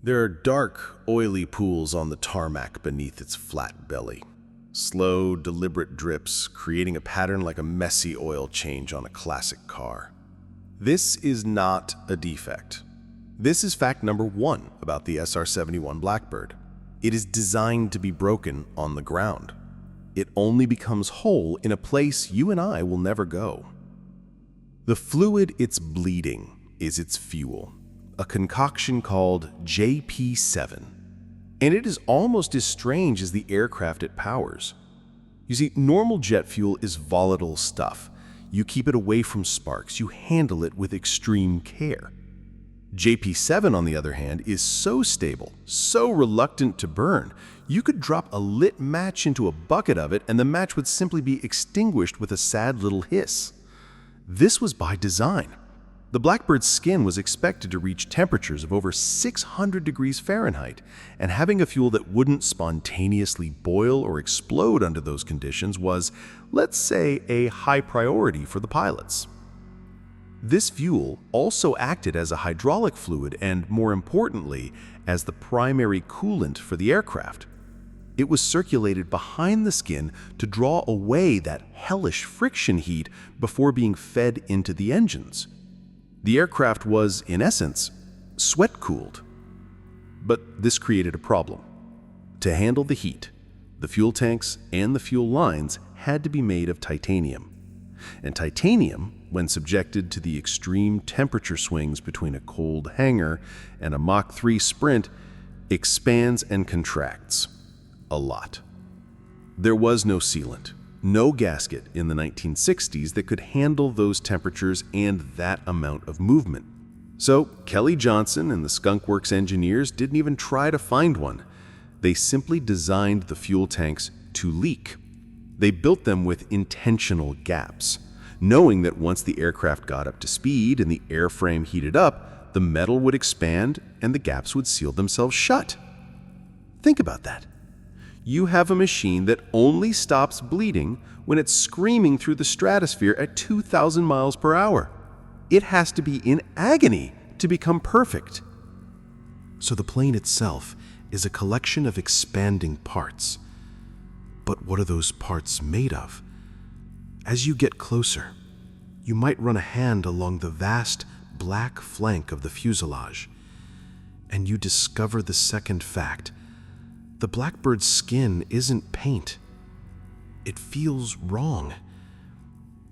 There are dark, oily pools on the tarmac beneath its flat belly. Slow, deliberate drips, creating a pattern like a messy oil change on a classic car. This is not a defect. This is fact number one about the SR-71 Blackbird. It is designed to be broken on the ground. It only becomes whole in a place you and I will never go. The fluid it's bleeding is its fuel, a concoction called JP7. And it is almost as strange as the aircraft it powers. You see, normal jet fuel is volatile stuff. You keep it away from sparks. You handle it with extreme care. JP7, on the other hand, is so stable, so reluctant to burn, you could drop a lit match into a bucket of it and the match would simply be extinguished with a sad little hiss. This was by design. The Blackbird's skin was expected to reach temperatures of over 600 degrees Fahrenheit, and having a fuel that wouldn't spontaneously boil or explode under those conditions was, let's say, a high priority for the pilots. This fuel also acted as a hydraulic fluid and, more importantly, as the primary coolant for the aircraft. It was circulated behind the skin to draw away that hellish friction heat before being fed into the engines. The aircraft was, in essence, sweat-cooled. But this created a problem. To handle the heat, the fuel tanks and the fuel lines had to be made of titanium. And titanium, when subjected to the extreme temperature swings between a cold hangar and a Mach 3 sprint, expands and contracts a lot. There was no sealant, no gasket in the 1960s that could handle those temperatures and that amount of movement. So Kelly Johnson and the Skunk Works engineers didn't even try to find one. They simply designed the fuel tanks to leak. They built them with intentional gaps, knowing that once the aircraft got up to speed and the airframe heated up, the metal would expand and the gaps would seal themselves shut. Think about that. You have a machine that only stops bleeding when it's screaming through the stratosphere at 2,000 miles per hour. It has to be in agony to become perfect. So the plane itself is a collection of expanding parts. But what are those parts made of? As you get closer, you might run a hand along the vast black flank of the fuselage, and you discover the second fact. The Blackbird's skin isn't paint. It feels wrong.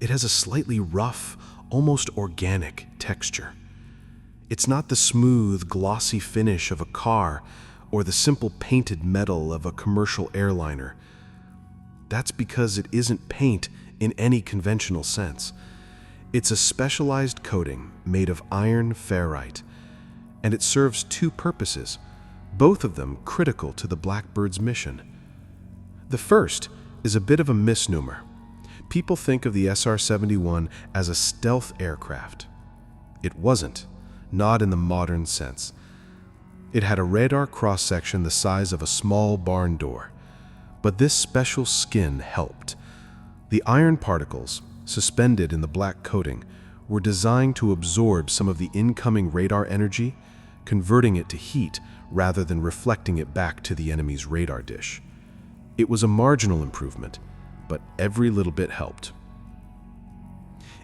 It has a slightly rough, almost organic texture. It's not the smooth, glossy finish of a car or the simple painted metal of a commercial airliner. That's because it isn't paint in any conventional sense. It's a specialized coating made of iron ferrite, and it serves two purposes, both of them critical to the Blackbird's mission. The first is a bit of a misnomer. People think of the SR-71 as a stealth aircraft. It wasn't, not in the modern sense. It had a radar cross-section the size of a small barn door. But this special skin helped. The iron particles, suspended in the black coating, were designed to absorb some of the incoming radar energy, converting it to heat rather than reflecting it back to the enemy's radar dish. It was a marginal improvement, but every little bit helped.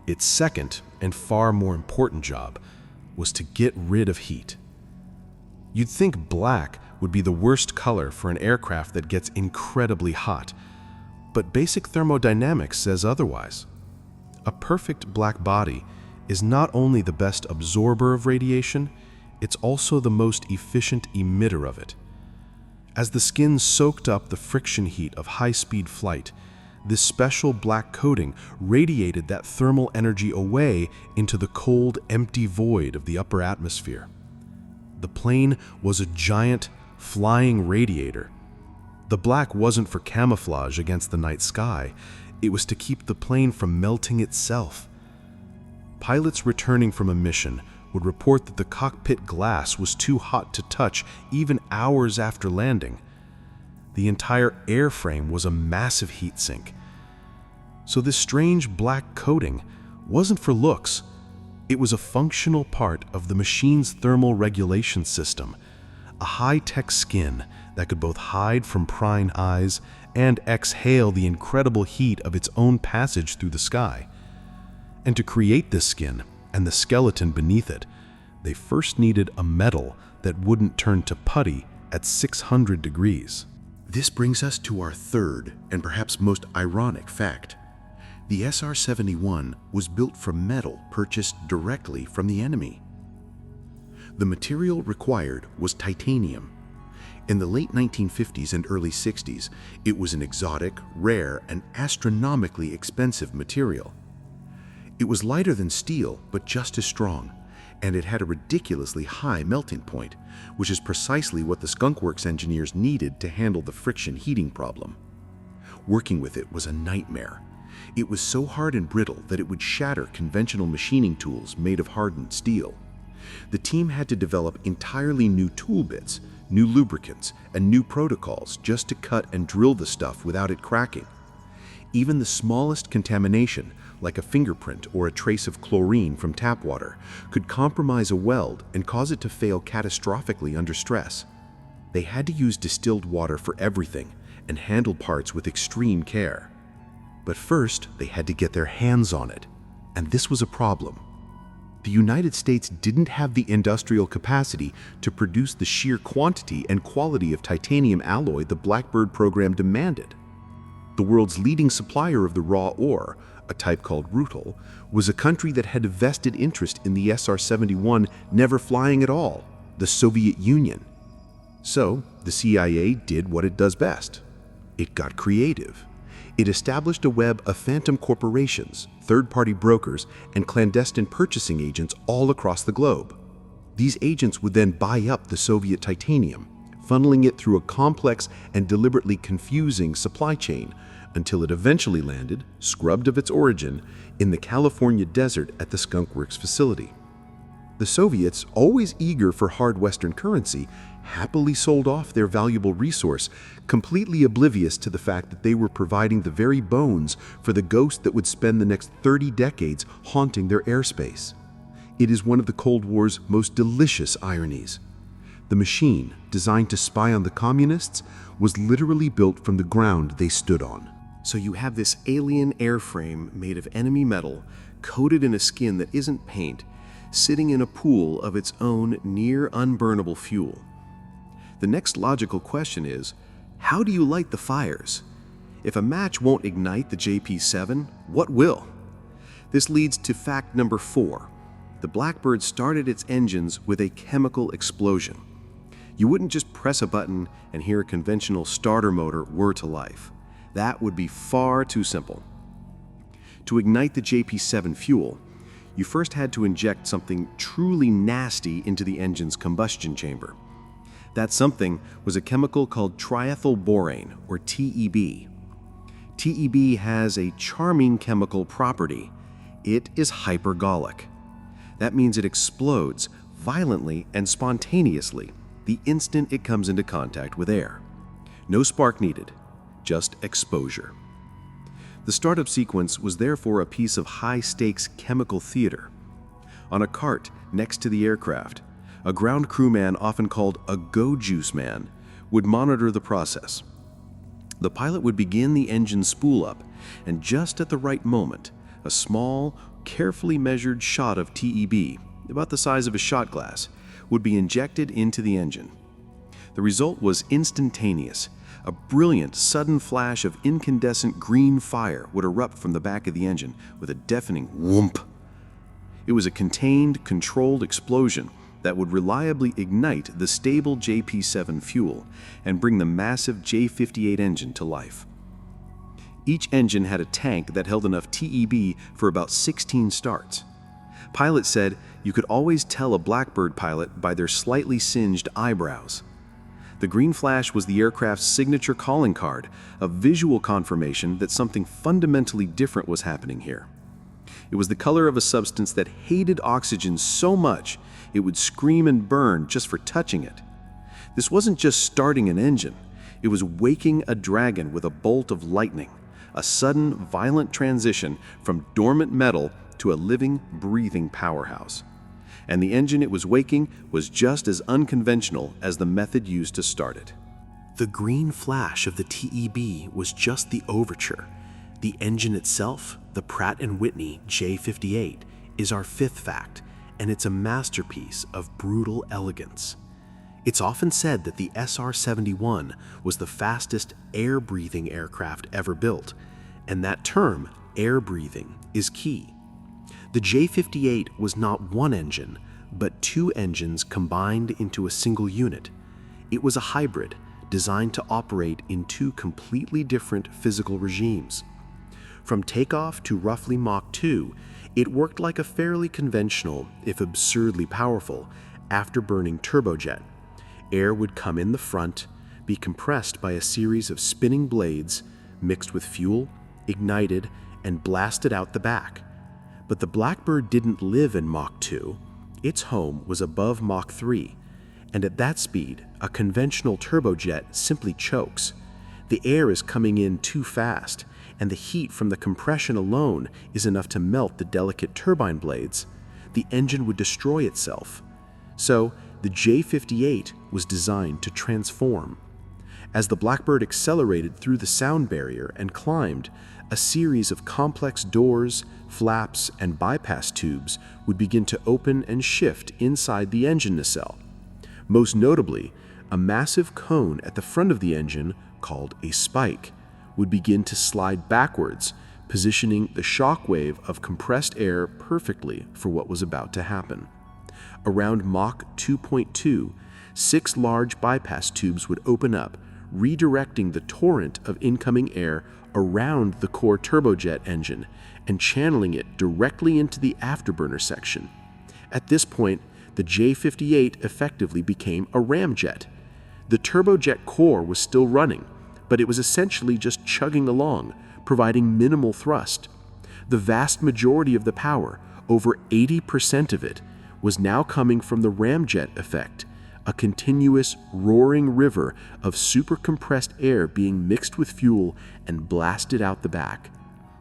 Its second and far more important job was to get rid of heat. You'd think black would be the worst color for an aircraft that gets incredibly hot, but basic thermodynamics says otherwise. A perfect black body is not only the best absorber of radiation, it's also the most efficient emitter of it. As the skin soaked up the friction heat of high-speed flight, this special black coating radiated that thermal energy away into the cold, empty void of the upper atmosphere. The plane was a giant, flying radiator. The black wasn't for camouflage against the night sky. It was to keep the plane from melting itself. Pilots returning from a mission would report that the cockpit glass was too hot to touch even hours after landing. The entire airframe was a massive heat sink. So this strange black coating wasn't for looks. It was a functional part of the machine's thermal regulation system, a high-tech skin that could both hide from prying eyes and exhale the incredible heat of its own passage through the sky. And to create this skin and the skeleton beneath it, they first needed a metal that wouldn't turn to putty at 600 degrees. This brings us to our third and perhaps most ironic fact. The SR-71 was built from metal purchased directly from the enemy. The material required was titanium. In the late 1950s and early 60s, it was an exotic, rare, and astronomically expensive material. It was lighter than steel, but just as strong, and it had a ridiculously high melting point, which is precisely what the Skunk Works engineers needed to handle the friction heating problem. Working with it was a nightmare. It was so hard and brittle that it would shatter conventional machining tools made of hardened steel. The team had to develop entirely new tool bits, new lubricants, and new protocols just to cut and drill the stuff without it cracking. Even the smallest contamination, like a fingerprint or a trace of chlorine from tap water, could compromise a weld and cause it to fail catastrophically under stress. They had to use distilled water for everything and handle parts with extreme care. But first, they had to get their hands on it, and this was a problem. The United States didn't have the industrial capacity to produce the sheer quantity and quality of titanium alloy the Blackbird program demanded. The world's leading supplier of the raw ore, a type called rutile, was a country that had a vested interest in the SR-71 never flying at all, the Soviet Union. So, the CIA did what it does best. It got creative. It established a web of phantom corporations, third-party brokers, and clandestine purchasing agents all across the globe. These agents would then buy up the Soviet titanium, funneling it through a complex and deliberately confusing supply chain until it eventually landed, scrubbed of its origin, in the California desert at the Skunk Works facility. The Soviets, always eager for hard Western currency, happily sold off their valuable resource, completely oblivious to the fact that they were providing the very bones for the ghost that would spend the next 30 decades haunting their airspace. It is one of the Cold War's most delicious ironies. The machine, designed to spy on the communists, was literally built from the ground they stood on. So you have this alien airframe made of enemy metal, coated in a skin that isn't paint, sitting in a pool of its own near unburnable fuel. The next logical question is, how do you light the fires? If a match won't ignite the JP-7, what will? This leads to fact number 4. The Blackbird started its engines with a chemical explosion. You wouldn't just press a button and hear a conventional starter motor whir to life. That would be far too simple. To ignite the JP-7 fuel, you first had to inject something truly nasty into the engine's combustion chamber. That something was a chemical called triethylborane, or TEB. TEB has a charming chemical property. It is hypergolic. That means it explodes violently and spontaneously the instant it comes into contact with air. No spark needed, just exposure. The startup sequence was therefore a piece of high-stakes chemical theater. On a cart next to the aircraft, a ground crewman, often called a go-juice man, would monitor the process. The pilot would begin the engine spool-up, and just at the right moment, a small, carefully measured shot of TEB, about the size of a shot glass, would be injected into the engine. The result was instantaneous. A brilliant, sudden flash of incandescent green fire would erupt from the back of the engine with a deafening whoomp. It was a contained, controlled explosion that would reliably ignite the stable JP-7 fuel and bring the massive J-58 engine to life. Each engine had a tank that held enough TEB for about 16 starts. Pilots said you could always tell a Blackbird pilot by their slightly singed eyebrows. The green flash was the aircraft's signature calling card, a visual confirmation that something fundamentally different was happening here. It was the color of a substance that hated oxygen so much it would scream and burn just for touching it. This wasn't just starting an engine, it was waking a dragon with a bolt of lightning, a sudden, violent transition from dormant metal to a living, breathing powerhouse. and the engine it was waking was just as unconventional as the method used to start it. The green flash of the TEB was just the overture. The engine itself, the Pratt & Whitney J58, is our fifth fact, and it's a masterpiece of brutal elegance. It's often said that the SR-71 was the fastest air-breathing aircraft ever built, and that term, air-breathing, is key. The J58 was not one engine, but two engines combined into a single unit. It was a hybrid, designed to operate in two completely different physical regimes. From takeoff to roughly Mach 2, it worked like a fairly conventional, if absurdly powerful, afterburning turbojet. Air would come in the front, be compressed by a series of spinning blades, mixed with fuel, ignited, and blasted out the back. But the Blackbird didn't live in Mach 2. Its home was above Mach 3, and at that speed, a conventional turbojet simply chokes. The air is coming in too fast, and the heat from the compression alone is enough to melt the delicate turbine blades. The engine would destroy itself. So, the J58 was designed to transform. As the Blackbird accelerated through the sound barrier and climbed, a series of complex doors, flaps, and bypass tubes would begin to open and shift inside the engine nacelle. Most notably, a massive cone at the front of the engine, called a spike, would begin to slide backwards, positioning the shock wave of compressed air perfectly for what was about to happen. Around Mach 2.2, 6 large bypass tubes would open up, redirecting the torrent of incoming air around the core turbojet engine and channeling it directly into the afterburner section. At this point, the J58 effectively became a ramjet. The turbojet core was still running, but it was essentially just chugging along, providing minimal thrust. The vast majority of the power, over 80% of it, was now coming from the ramjet effect, a continuous, roaring river of supercompressed air being mixed with fuel and blasted out the back.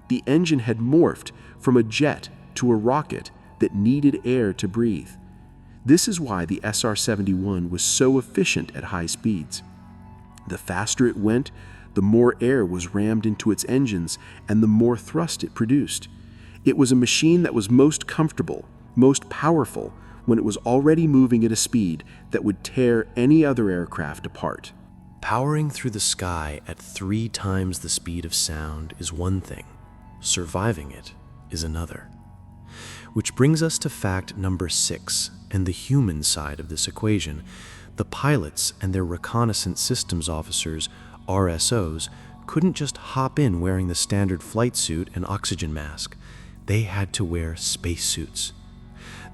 The engine had morphed from a jet to a rocket that needed air to breathe. This is why the SR-71 was so efficient at high speeds. The faster it went, the more air was rammed into its engines and the more thrust it produced. It was a machine that was most comfortable, most powerful, when it was already moving at a speed that would tear any other aircraft apart. Powering through the sky at 3 times the speed of sound is one thing. Surviving it is another. Which brings us to fact number 6, and the human side of this equation. The pilots and their reconnaissance systems officers, RSOs, couldn't just hop in wearing the standard flight suit and oxygen mask. They had to wear spacesuits.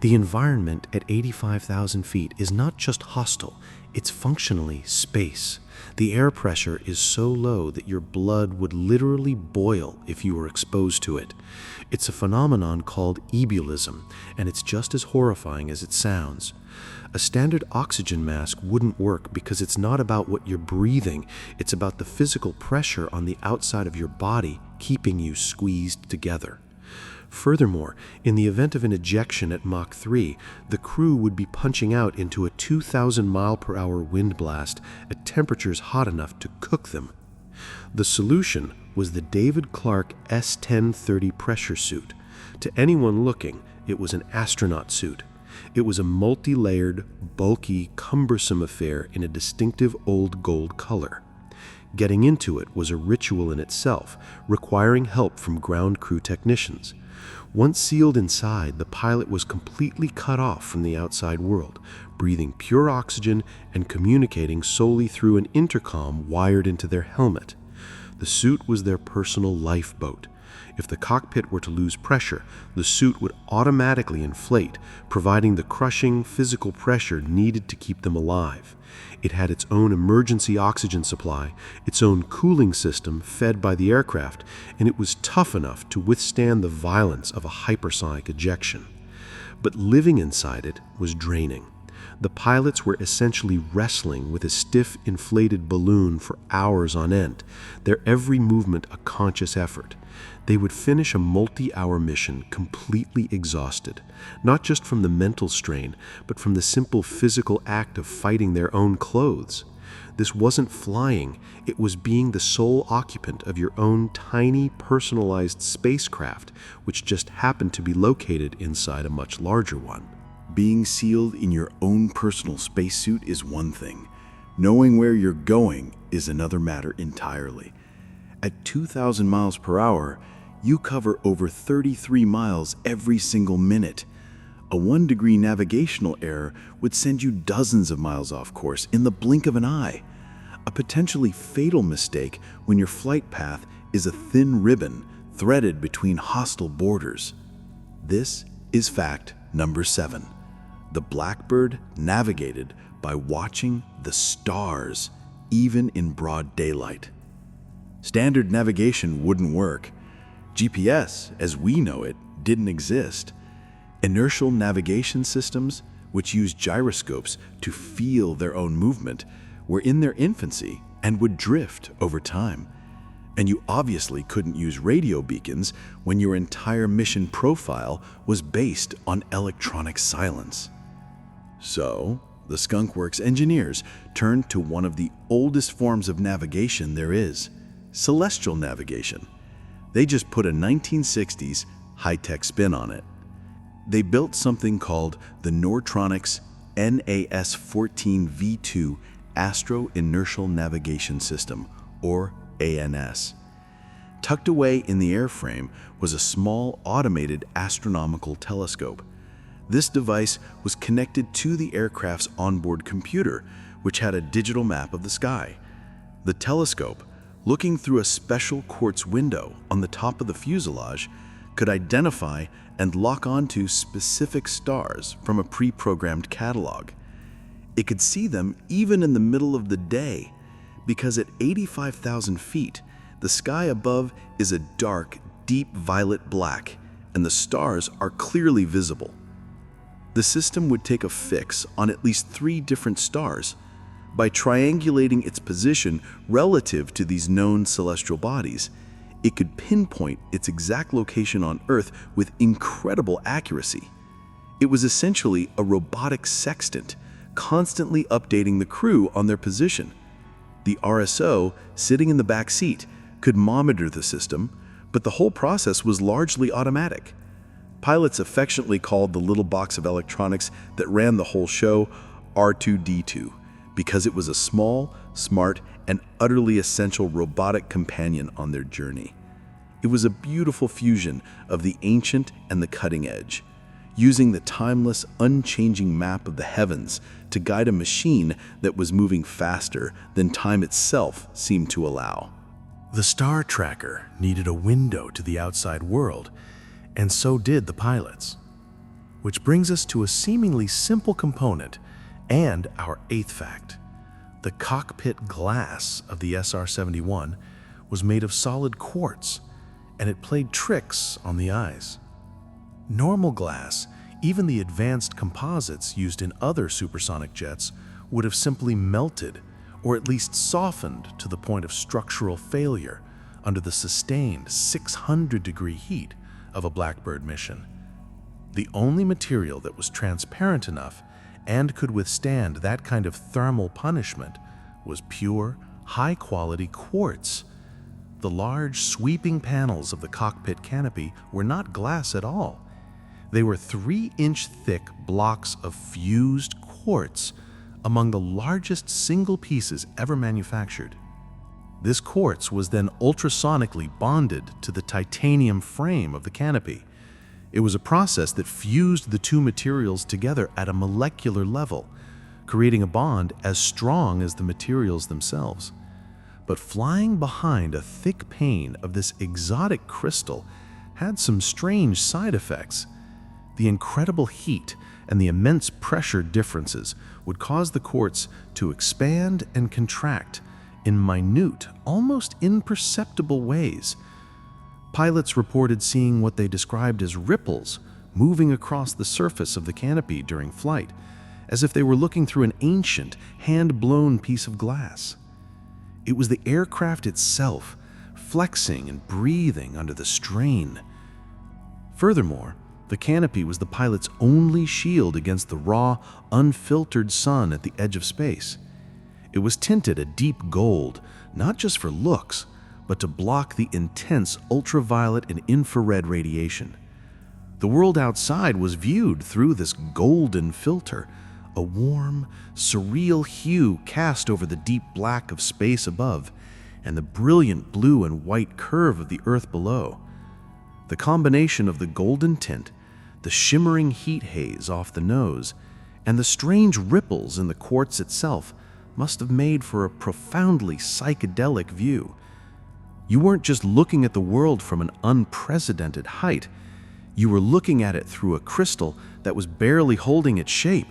The environment at 85,000 feet is not just hostile, it's functionally space. The air pressure is so low that your blood would literally boil if you were exposed to it. It's a phenomenon called ebulism, and it's just as horrifying as it sounds. A standard oxygen mask wouldn't work because it's not about what you're breathing, it's about the physical pressure on the outside of your body keeping you squeezed together. Furthermore, in the event of an ejection at Mach 3, the crew would be punching out into a 2,000 mile/hour wind blast at temperatures hot enough to cook them. The solution was the David Clark S-1030 pressure suit. To anyone looking, it was an astronaut suit. It was a multi-layered, bulky, cumbersome affair in a distinctive old gold color. Getting into it was a ritual in itself, requiring help from ground crew technicians. Once sealed inside, the pilot was completely cut off from the outside world, breathing pure oxygen and communicating solely through an intercom wired into their helmet. The suit was their personal lifeboat. If the cockpit were to lose pressure, the suit would automatically inflate, providing the crushing physical pressure needed to keep them alive. It had its own emergency oxygen supply, its own cooling system fed by the aircraft, and it was tough enough to withstand the violence of a hypersonic ejection. But living inside it was draining. The pilots were essentially wrestling with a stiff, inflated balloon for hours on end, their every movement a conscious effort. They would finish a multi-hour mission completely exhausted, not just from the mental strain, but from the simple physical act of fighting their own clothes. This wasn't flying, it was being the sole occupant of your own tiny, personalized spacecraft, which just happened to be located inside a much larger one. Being sealed in your own personal spacesuit is one thing. Knowing where you're going is another matter entirely. At 2,000 miles per hour, you cover over 33 miles every single minute. A 1-degree navigational error would send you dozens of miles off course in the blink of an eye. A potentially fatal mistake when your flight path is a thin ribbon threaded between hostile borders. This is fact number 7. The Blackbird navigated by watching the stars, even in broad daylight. Standard navigation wouldn't work. GPS, as we know it, didn't exist. Inertial navigation systems, which use gyroscopes to feel their own movement, were in their infancy and would drift over time. And you obviously couldn't use radio beacons when your entire mission profile was based on electronic silence. So, the Skunk Works engineers turned to one of the oldest forms of navigation there is, celestial navigation. They just put a 1960s high-tech spin on it. They built something called the Nortronics NAS-14 V2 Astro Inertial Navigation System, or ANS. Tucked away in the airframe was a small automated astronomical telescope. This device was connected to the aircraft's onboard computer, which had a digital map of the sky. The telescope, looking through a special quartz window on the top of the fuselage, could identify and lock onto specific stars from a pre-programmed catalog. It could see them even in the middle of the day, because at 85,000 feet, the sky above is a dark, deep violet black, and the stars are clearly visible. The system would take a fix on at least 3 different stars. By triangulating its position relative to these known celestial bodies, it could pinpoint its exact location on Earth with incredible accuracy. It was essentially a robotic sextant, constantly updating the crew on their position. The RSO, sitting in the back seat, could monitor the system, but the whole process was largely automatic. Pilots affectionately called the little box of electronics that ran the whole show R2-D2, because it was a small, smart, and utterly essential robotic companion on their journey. It was a beautiful fusion of the ancient and the cutting edge, using the timeless, unchanging map of the heavens to guide a machine that was moving faster than time itself seemed to allow. The star tracker needed a window to the outside world, and so did the pilots. Which brings us to a seemingly simple component and our 8th fact. The cockpit glass of the SR-71 was made of solid quartz, and it played tricks on the eyes. Normal glass, even the advanced composites used in other supersonic jets, would have simply melted or at least softened to the point of structural failure under the sustained 600-degree heat of a Blackbird mission. The only material that was transparent enough and could withstand that kind of thermal punishment was pure, high-quality quartz. The large, sweeping panels of the cockpit canopy were not glass at all. They were 3-inch thick blocks of fused quartz, among the largest single pieces ever manufactured. This quartz was then ultrasonically bonded to the titanium frame of the canopy. It was a process that fused the two materials together at a molecular level, creating a bond as strong as the materials themselves. But flying behind a thick pane of this exotic crystal had some strange side effects. The incredible heat and the immense pressure differences would cause the quartz to expand and contract in minute, almost imperceptible ways. Pilots reported seeing what they described as ripples moving across the surface of the canopy during flight, as if they were looking through an ancient, hand-blown piece of glass. It was the aircraft itself, flexing and breathing under the strain. Furthermore, the canopy was the pilot's only shield against the raw, unfiltered sun at the edge of space. It was tinted a deep gold, not just for looks, but to block the intense ultraviolet and infrared radiation. The world outside was viewed through this golden filter, a warm, surreal hue cast over the deep black of space above and the brilliant blue and white curve of the Earth below. The combination of the golden tint, the shimmering heat haze off the nose, and the strange ripples in the quartz itself must have made for a profoundly psychedelic view. You weren't just looking at the world from an unprecedented height. You were looking at it through a crystal that was barely holding its shape,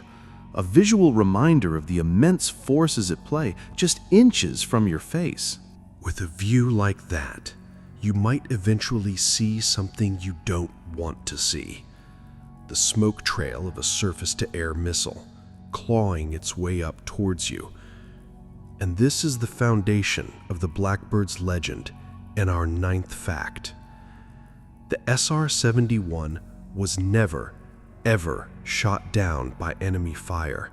a visual reminder of the immense forces at play just inches from your face. With a view like that, you might eventually see something you don't want to see. The smoke trail of a surface-to-air missile, clawing its way up towards you. And this is the foundation of the Blackbird's legend and our 9th fact. The SR-71 was never, ever shot down by enemy fire,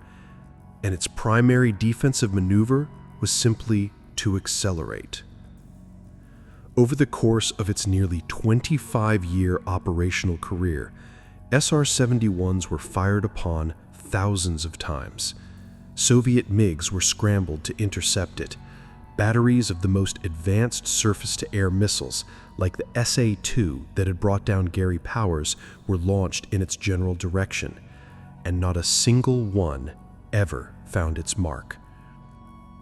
and its primary defensive maneuver was simply to accelerate. Over the course of its nearly 25-year operational career, SR-71s were fired upon thousands of times. Soviet MiGs were scrambled to intercept it. Batteries of the most advanced surface-to-air missiles, like the SA-2 that had brought down Gary Powers, were launched in its general direction, and not a single one ever found its mark.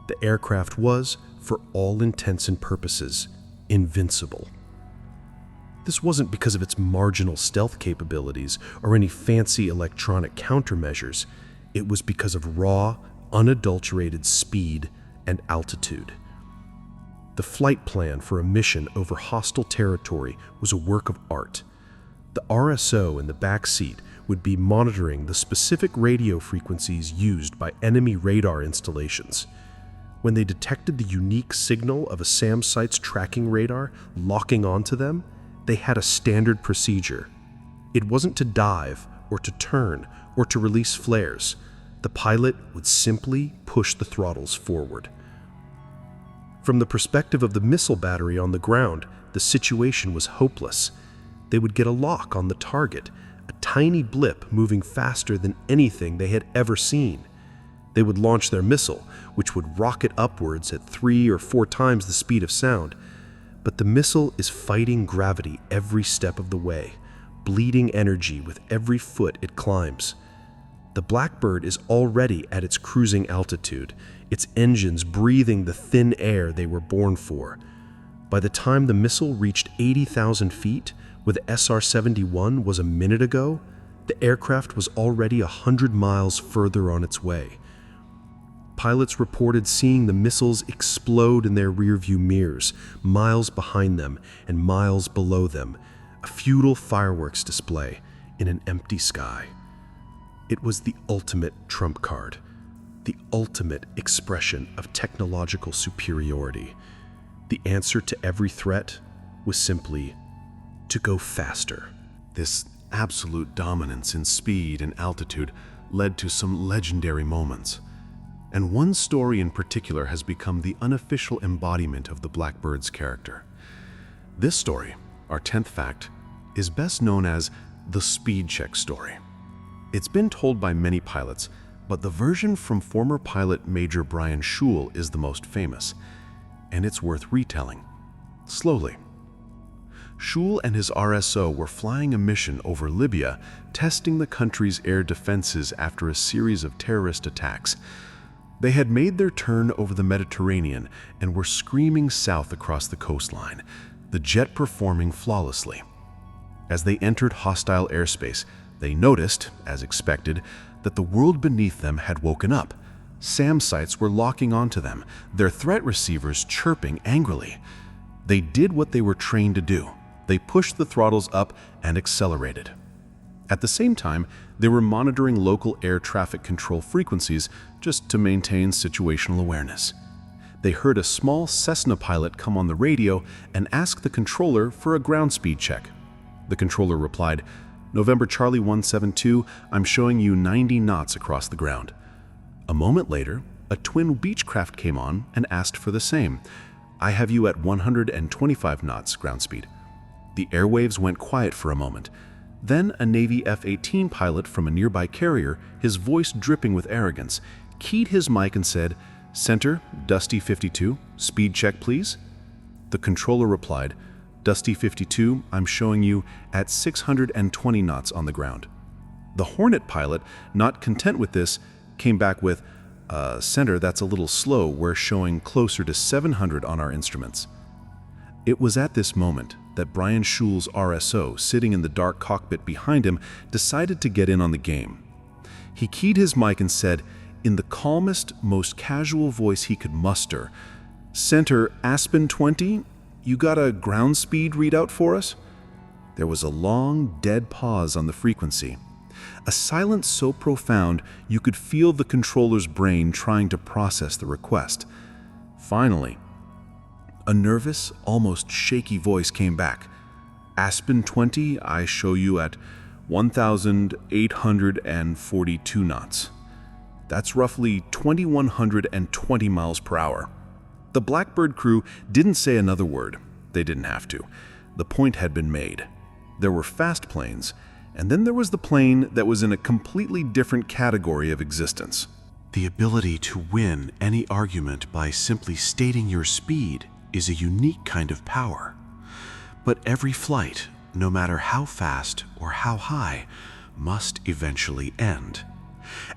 The aircraft was, for all intents and purposes, invincible. This wasn't because of its marginal stealth capabilities or any fancy electronic countermeasures. It was because of raw, unadulterated speed and altitude. The flight plan for a mission over hostile territory was a work of art. The RSO in the back seat would be monitoring the specific radio frequencies used by enemy radar installations. When they detected the unique signal of a SAM site's tracking radar locking onto them, they had a standard procedure. It wasn't to dive or to turn or to release flares. The pilot would simply push the throttles forward. From the perspective of the missile battery on the ground, the situation was hopeless. They would get a lock on the target, a tiny blip moving faster than anything they had ever seen. They would launch their missile, which would rocket upwards at 3 or 4 times the speed of sound. But the missile is fighting gravity every step of the way, bleeding energy with every foot it climbs. The Blackbird is already at its cruising altitude, its engines breathing the thin air they were born for. By the time the missile reached 80,000 feet, where the SR-71 was a minute ago, the aircraft was already 100 miles further on its way. Pilots reported seeing the missiles explode in their rearview mirrors, miles behind them and miles below them, a futile fireworks display in an empty sky. It was the ultimate trump card, the ultimate expression of technological superiority. The answer to every threat was simply to go faster. This absolute dominance in speed and altitude led to some legendary moments. And one story in particular has become the unofficial embodiment of the Blackbird's character. This story, our 10th fact, is best known as the speed check story. It's been told by many pilots, but the version from former pilot Major Brian Schul is the most famous, and it's worth retelling. Slowly. Schul and his RSO were flying a mission over Libya, testing the country's air defenses after a series of terrorist attacks. They had made their turn over the Mediterranean and were screaming south across the coastline, the jet performing flawlessly. As they entered hostile airspace, they noticed, as expected, that the world beneath them had woken up. SAM sites were locking onto them, their threat receivers chirping angrily. They did what they were trained to do. They pushed the throttles up and accelerated. At the same time, they were monitoring local air traffic control frequencies just to maintain situational awareness. They heard a small Cessna pilot come on the radio and ask the controller for a ground speed check. The controller replied, "November Charlie 172, I'm showing you 90 knots across the ground." A moment later, a twin Beechcraft came on and asked for the same. "I have you at 125 knots ground speed." The airwaves went quiet for a moment. Then a Navy F-18 pilot from a nearby carrier, his voice dripping with arrogance, keyed his mic and said, "Center, Dusty 52, speed check please." The controller replied, "Dusty 52, I'm showing you at 620 knots on the ground." The Hornet pilot, not content with this, came back with, "Center, that's a little slow, we're showing closer to 700 on our instruments." It was at this moment that Brian Schul's RSO, sitting in the dark cockpit behind him, decided to get in on the game. He keyed his mic and said, in the calmest, most casual voice he could muster, "Center, Aspen 20, you got a ground speed readout for us?" There was a long, dead pause on the frequency. A silence so profound you could feel the controller's brain trying to process the request. Finally, a nervous, almost shaky voice came back. "Aspen 20, I show you at 1,842 knots. That's roughly 2,120 miles per hour." The Blackbird crew didn't say another word. They didn't have to. The point had been made. There were fast planes, and then there was the plane that was in a completely different category of existence. The ability to win any argument by simply stating your speed is a unique kind of power. But every flight, no matter how fast or how high, must eventually end.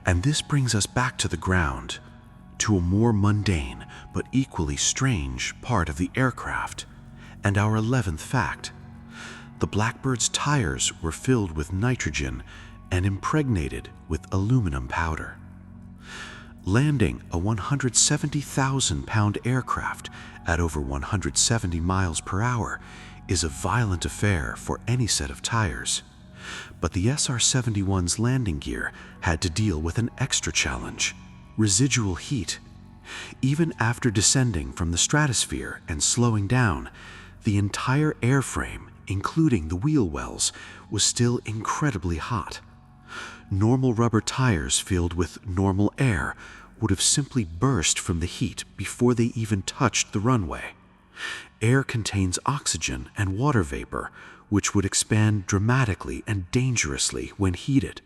And this brings us back to the ground, to a more mundane but equally strange part of the aircraft, and our 11th fact. The Blackbird's tires were filled with nitrogen and impregnated with aluminum powder. Landing a 170,000-pound aircraft at over 170 miles per hour is a violent affair for any set of tires. But the SR-71's landing gear had to deal with an extra challenge: residual heat. Even after descending from the stratosphere and slowing down, the entire airframe, including the wheel wells, was still incredibly hot. Normal rubber tires filled with normal air would have simply burst from the heat before they even touched the runway. Air contains oxygen and water vapor, which would expand dramatically and dangerously when heated.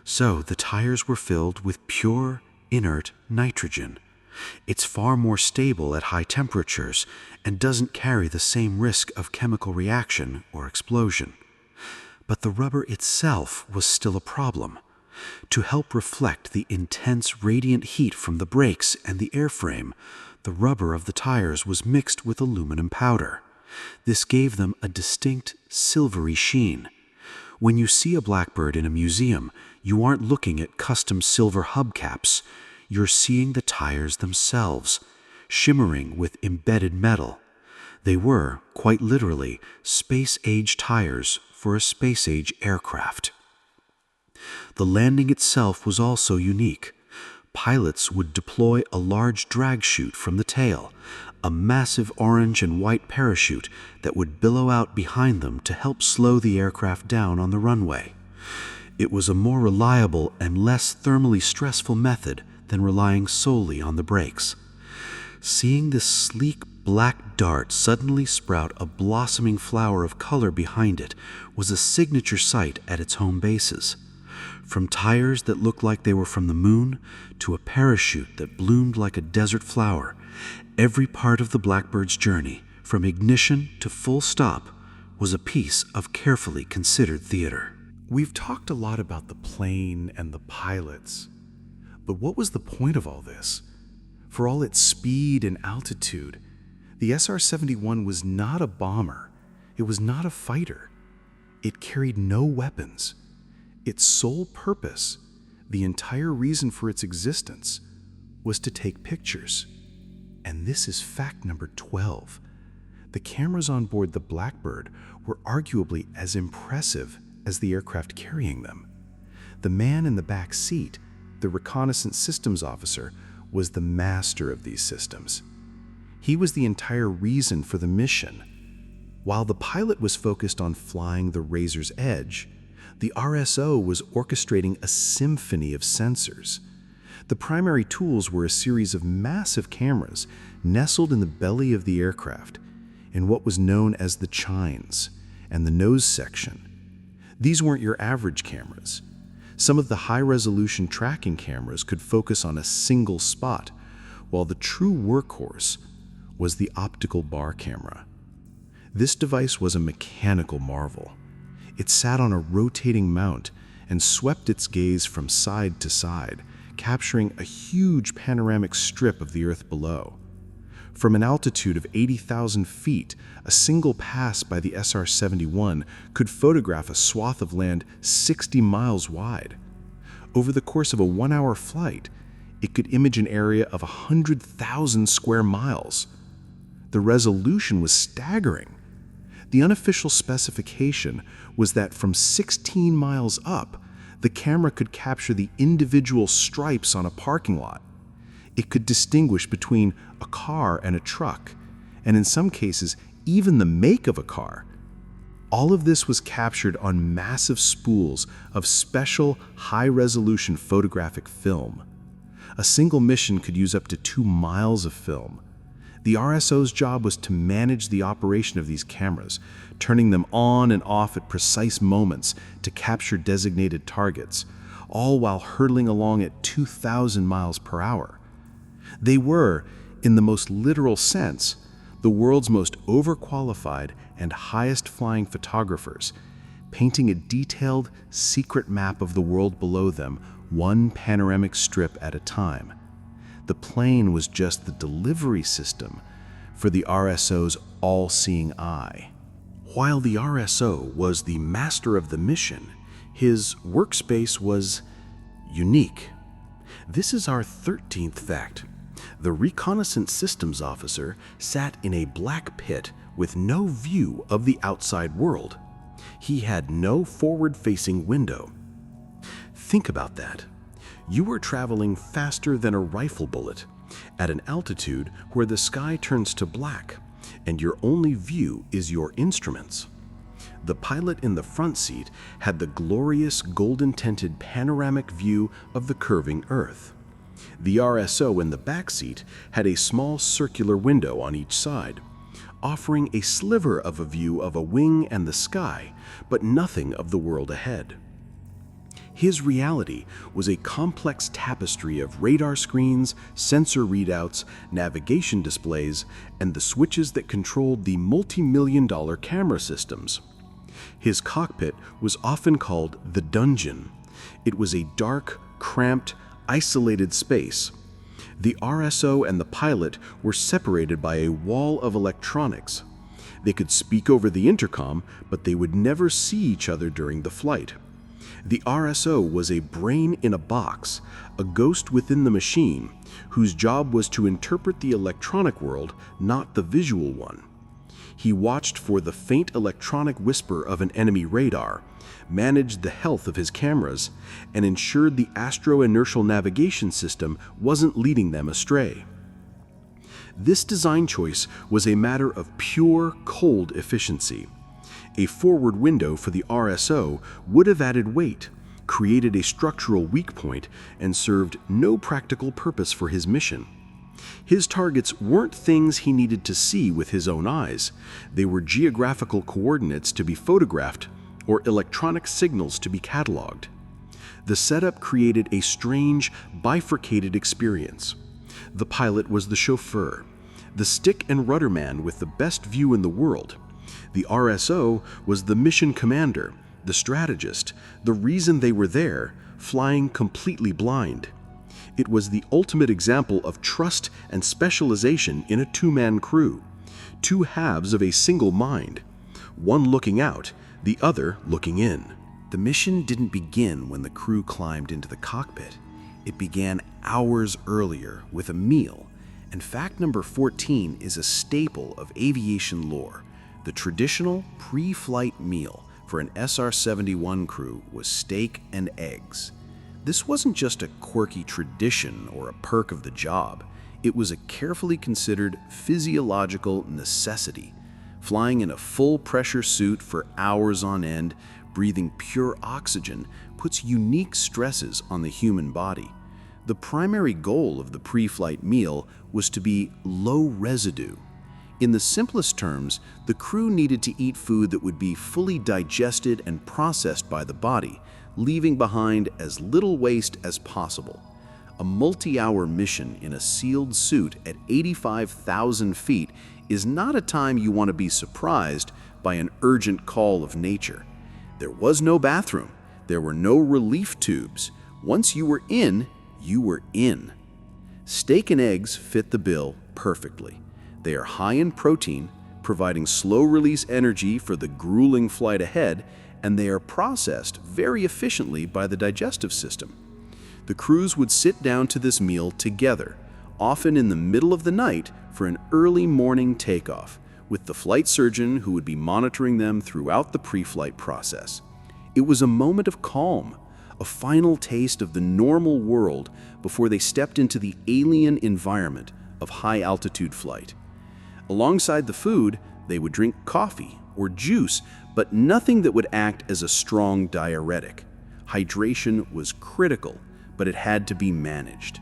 So the tires were filled with pure, inert nitrogen. It's far more stable at high temperatures and doesn't carry the same risk of chemical reaction or explosion. But the rubber itself was still a problem. To help reflect the intense radiant heat from the brakes and the airframe, the rubber of the tires was mixed with aluminum powder. This gave them a distinct silvery sheen. When you see a Blackbird in a museum, you aren't looking at custom silver hubcaps. You're seeing the tires themselves, shimmering with embedded metal. They were, quite literally, space-age tires for a space-age aircraft. The landing itself was also unique. Pilots would deploy a large drag chute from the tail, a massive orange and white parachute that would billow out behind them to help slow the aircraft down on the runway. It was a more reliable and less thermally stressful method than relying solely on the brakes. Seeing this sleek black dart suddenly sprout a blossoming flower of color behind it was a signature sight at its home bases. From tires that looked like they were from the moon to a parachute that bloomed like a desert flower, every part of the Blackbird's journey, from ignition to full stop, was a piece of carefully considered theater. We've talked a lot about the plane and the pilots, but what was the point of all this? For all its speed and altitude, the SR-71 was not a bomber. It was not a fighter. It carried no weapons. Its sole purpose, the entire reason for its existence, was to take pictures. And this is fact number 12. The cameras on board the Blackbird were arguably as impressive as the aircraft carrying them. The man in the back seat, the reconnaissance systems officer, was the master of these systems. He was the entire reason for the mission. While the pilot was focused on flying the Razor's Edge, the RSO was orchestrating a symphony of sensors. The primary tools were a series of massive cameras nestled in the belly of the aircraft, in what was known as the chines and the nose section. These weren't your average cameras. Some of the high-resolution tracking cameras could focus on a single spot, while the true workhorse was the optical bar camera. This device was a mechanical marvel. It sat on a rotating mount and swept its gaze from side to side, capturing a huge panoramic strip of the Earth below. From an altitude of 80,000 feet, a single pass by the SR-71 could photograph a swath of land 60 miles wide. Over the course of a 1-hour flight, it could image an area of 100,000 square miles. The resolution was staggering. The unofficial specification was that from 16 miles up, the camera could capture the individual stripes on a parking lot. It could distinguish between a car and a truck, and in some cases, even the make of a car. All of this was captured on massive spools of special high-resolution photographic film. A single mission could use up to 2 miles of film. The RSO's job was to manage the operation of these cameras, turning them on and off at precise moments to capture designated targets, all while hurtling along at 2,000 miles per hour. They were, in the most literal sense, the world's most overqualified and highest-flying photographers, painting a detailed, secret map of the world below them, one panoramic strip at a time. The plane was just the delivery system for the RSO's all-seeing eye. While the RSO was the master of the mission, his workspace was unique. This is our 13th fact. The reconnaissance systems officer sat in a black pit with no view of the outside world. He had no forward-facing window. Think about that. You were traveling faster than a rifle bullet, at an altitude where the sky turns to black, and your only view is your instruments. The pilot in the front seat had the glorious golden-tinted panoramic view of the curving Earth. The RSO in the back seat had a small circular window on each side, offering a sliver of a view of a wing and the sky, but nothing of the world ahead. His reality was a complex tapestry of radar screens, sensor readouts, navigation displays, and the switches that controlled the multi-million-dollar camera systems. His cockpit was often called the dungeon. It was a dark, cramped, isolated space. The RSO and the pilot were separated by a wall of electronics. They could speak over the intercom, but they would never see each other during the flight. The RSO was a brain in a box, a ghost within the machine, whose job was to interpret the electronic world, not the visual one. He watched for the faint electronic whisper of an enemy radar, managed the health of his cameras, and ensured the astro-inertial navigation system wasn't leading them astray. This design choice was a matter of pure, cold efficiency. A forward window for the RSO would have added weight, created a structural weak point, and served no practical purpose for his mission. His targets weren't things he needed to see with his own eyes. They were geographical coordinates to be photographed or electronic signals to be cataloged. The setup created a strange, bifurcated experience. The pilot was the chauffeur, the stick and rudder man with the best view in the world. The RSO was the mission commander, the strategist, the reason they were there, flying completely blind. It was the ultimate example of trust and specialization in a two-man crew, two halves of a single mind, one looking out, the other looking in. The mission didn't begin when the crew climbed into the cockpit. It began hours earlier with a meal, and fact number 14 is a staple of aviation lore, the traditional pre-flight meal for an SR-71 crew was steak and eggs. This wasn't just a quirky tradition or a perk of the job. It was a carefully considered physiological necessity. Flying in a full-pressure suit for hours on end, breathing pure oxygen, puts unique stresses on the human body. The primary goal of the pre-flight meal was to be low residue. In the simplest terms, the crew needed to eat food that would be fully digested and processed by the body, leaving behind as little waste as possible. A multi-hour mission in a sealed suit at 85,000 feet is not a time you want to be surprised by an urgent call of nature. There was no bathroom. There were no relief tubes. Once you were in, you were in. Steak and eggs fit the bill perfectly. They are high in protein, providing slow-release energy for the grueling flight ahead, and they are processed very efficiently by the digestive system. The crews would sit down to this meal together, often in the middle of the night for an early morning takeoff, with the flight surgeon who would be monitoring them throughout the pre-flight process. It was a moment of calm, a final taste of the normal world before they stepped into the alien environment of high-altitude flight. Alongside the food, they would drink coffee or juice, but nothing that would act as a strong diuretic. Hydration was critical, but it had to be managed.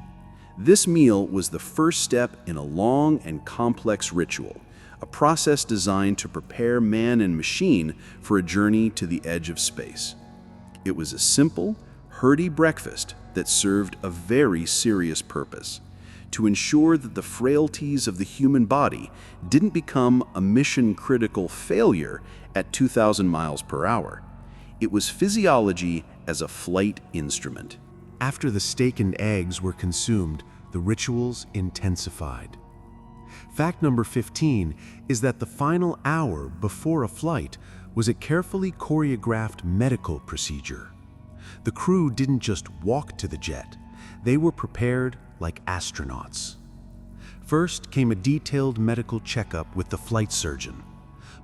This meal was the first step in a long and complex ritual, a process designed to prepare man and machine for a journey to the edge of space. It was a simple, hearty breakfast that served a very serious purpose: to ensure that the frailties of the human body didn't become a mission-critical failure at 2,000 miles per hour. It was physiology as a flight instrument. After the steak and eggs were consumed, the rituals intensified. Fact number 15 is that the final hour before a flight was a carefully choreographed medical procedure. The crew didn't just walk to the jet, they were prepared like astronauts. First came a detailed medical checkup with the flight surgeon.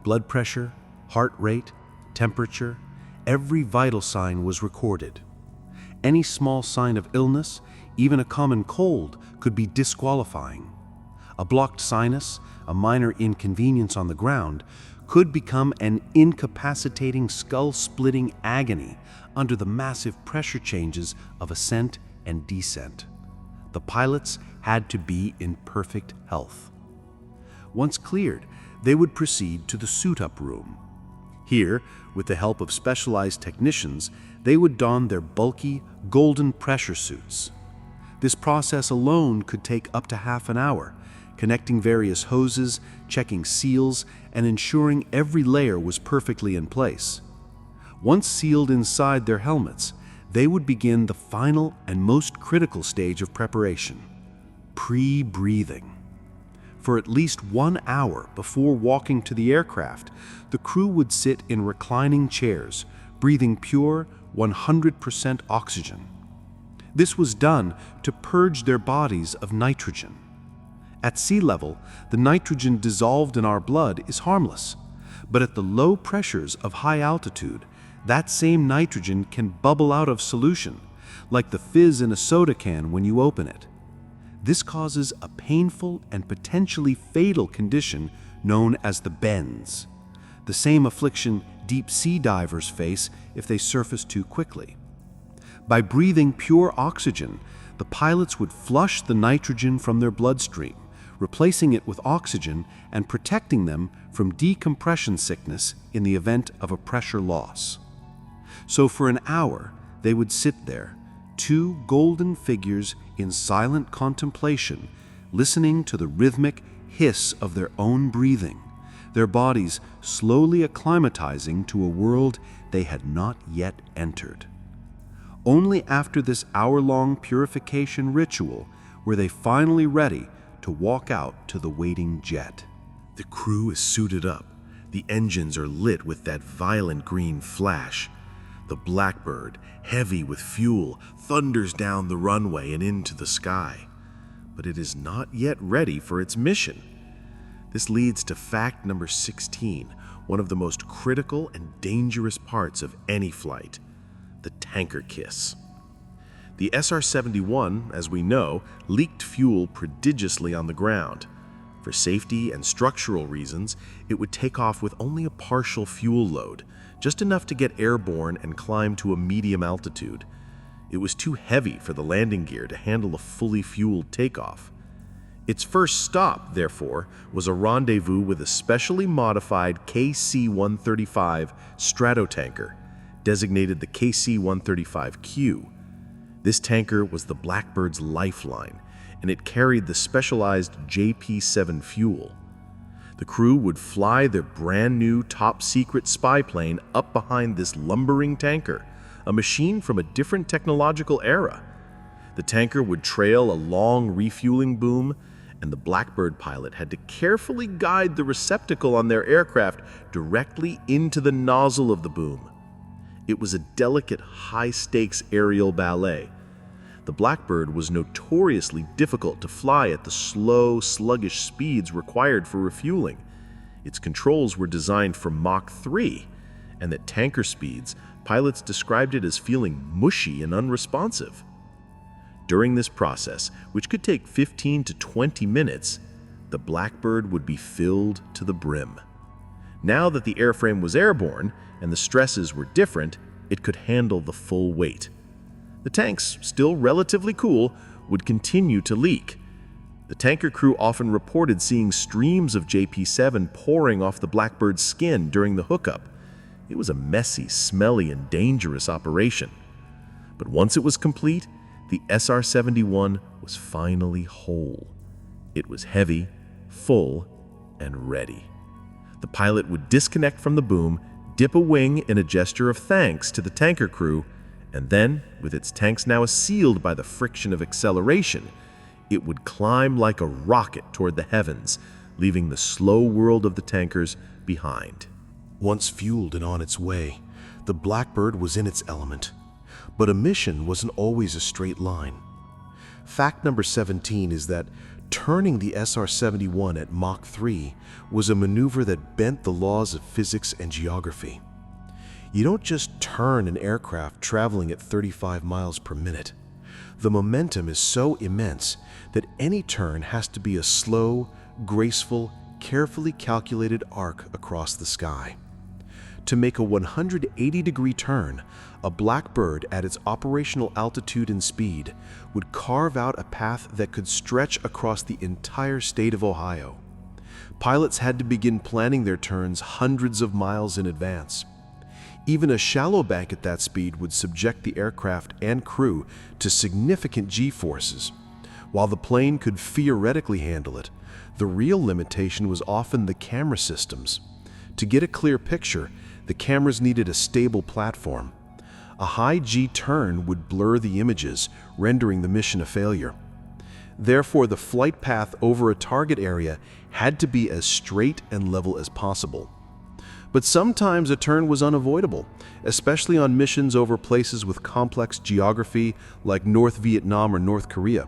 Blood pressure, heart rate, temperature, every vital sign was recorded. Any small sign of illness, even a common cold, could be disqualifying. A blocked sinus, a minor inconvenience on the ground, could become an incapacitating skull-splitting agony under the massive pressure changes of ascent and descent. The pilots had to be in perfect health. Once cleared, they would proceed to the suit-up room. Here, with the help of specialized technicians, they would don their bulky, golden pressure suits. This process alone could take up to half an hour, connecting various hoses, checking seals, and ensuring every layer was perfectly in place. Once sealed inside their helmets, they would begin the final and most critical stage of preparation: pre-breathing. For at least 1 hour before walking to the aircraft, the crew would sit in reclining chairs, breathing pure 100% oxygen. This was done to purge their bodies of nitrogen. At sea level, the nitrogen dissolved in our blood is harmless, but at the low pressures of high altitude, that same nitrogen can bubble out of solution, like the fizz in a soda can when you open it. This causes a painful and potentially fatal condition known as the bends, the same affliction deep sea divers face if they surface too quickly. By breathing pure oxygen, the pilots would flush the nitrogen from their bloodstream, replacing it with oxygen and protecting them from decompression sickness in the event of a pressure loss. So for an hour, they would sit there, two golden figures in silent contemplation, listening to the rhythmic hiss of their own breathing, their bodies slowly acclimatizing to a world they had not yet entered. Only after this hour-long purification ritual were they finally ready to walk out to the waiting jet. The crew is suited up. The engines are lit with that violent green flash. The Blackbird, heavy with fuel, thunders down the runway and into the sky. But it is not yet ready for its mission. This leads to fact number 16, one of the most critical and dangerous parts of any flight, the tanker kiss. The SR-71, as we know, leaked fuel prodigiously on the ground. For safety and structural reasons, it would take off with only a partial fuel load, just enough to get airborne and climb to a medium altitude. It was too heavy for the landing gear to handle a fully fueled takeoff. Its first stop, therefore, was a rendezvous with a specially modified KC-135 stratotanker, designated the KC-135Q. This tanker was the Blackbird's lifeline, and it carried the specialized JP-7 fuel. The crew would fly their brand-new top-secret spy plane up behind this lumbering tanker, a machine from a different technological era. The tanker would trail a long refueling boom, and the Blackbird pilot had to carefully guide the receptacle on their aircraft directly into the nozzle of the boom. It was a delicate, high-stakes aerial ballet. The Blackbird was notoriously difficult to fly at the slow, sluggish speeds required for refueling. Its controls were designed for Mach 3, and at tanker speeds, pilots described it as feeling mushy and unresponsive. During this process, which could take 15 to 20 minutes, the Blackbird would be filled to the brim. Now that the airframe was airborne and the stresses were different, it could handle the full weight. The tanks, still relatively cool, would continue to leak. The tanker crew often reported seeing streams of JP-7 pouring off the Blackbird's skin during the hookup. It was a messy, smelly, and dangerous operation. But once it was complete, the SR-71 was finally whole. It was heavy, full, and ready. The pilot would disconnect from the boom, dip a wing in a gesture of thanks to the tanker crew, and then, with its tanks now sealed by the friction of acceleration, it would climb like a rocket toward the heavens, leaving the slow world of the tankers behind. Once fueled and on its way, the Blackbird was in its element. But a mission wasn't always a straight line. Fact number 17 is that turning the SR-71 at Mach 3 was a maneuver that bent the laws of physics and geography. You don't just turn an aircraft traveling at 35 miles per minute. The momentum is so immense that any turn has to be a slow, graceful, carefully calculated arc across the sky. To make a 180-degree turn, a Blackbird at its operational altitude and speed would carve out a path that could stretch across the entire state of Ohio. Pilots had to begin planning their turns hundreds of miles in advance. Even a shallow bank at that speed would subject the aircraft and crew to significant G-forces. While the plane could theoretically handle it, the real limitation was often the camera systems. To get a clear picture, the cameras needed a stable platform. A high G turn would blur the images, rendering the mission a failure. Therefore, the flight path over a target area had to be as straight and level as possible. But sometimes a turn was unavoidable, especially on missions over places with complex geography like North Vietnam or North Korea.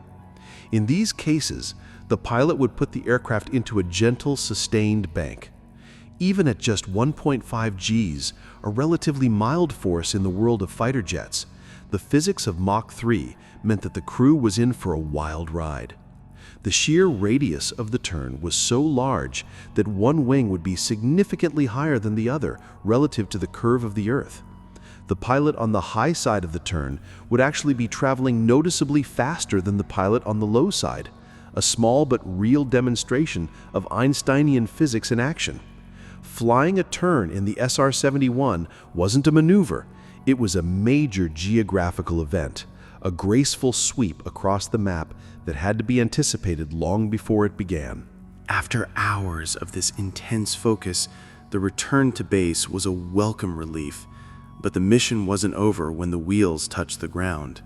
In these cases, the pilot would put the aircraft into a gentle, sustained bank. Even at just 1.5 Gs, a relatively mild force in the world of fighter jets, the physics of Mach 3 meant that the crew was in for a wild ride. The sheer radius of the turn was so large that one wing would be significantly higher than the other relative to the curve of the Earth. The pilot on the high side of the turn would actually be traveling noticeably faster than the pilot on the low side, a small but real demonstration of Einsteinian physics in action. Flying a turn in the SR-71 wasn't a maneuver, it was a major geographical event, a graceful sweep across the map that had to be anticipated long before it began. After hours of this intense focus, the return to base was a welcome relief, but the mission wasn't over when the wheels touched the ground.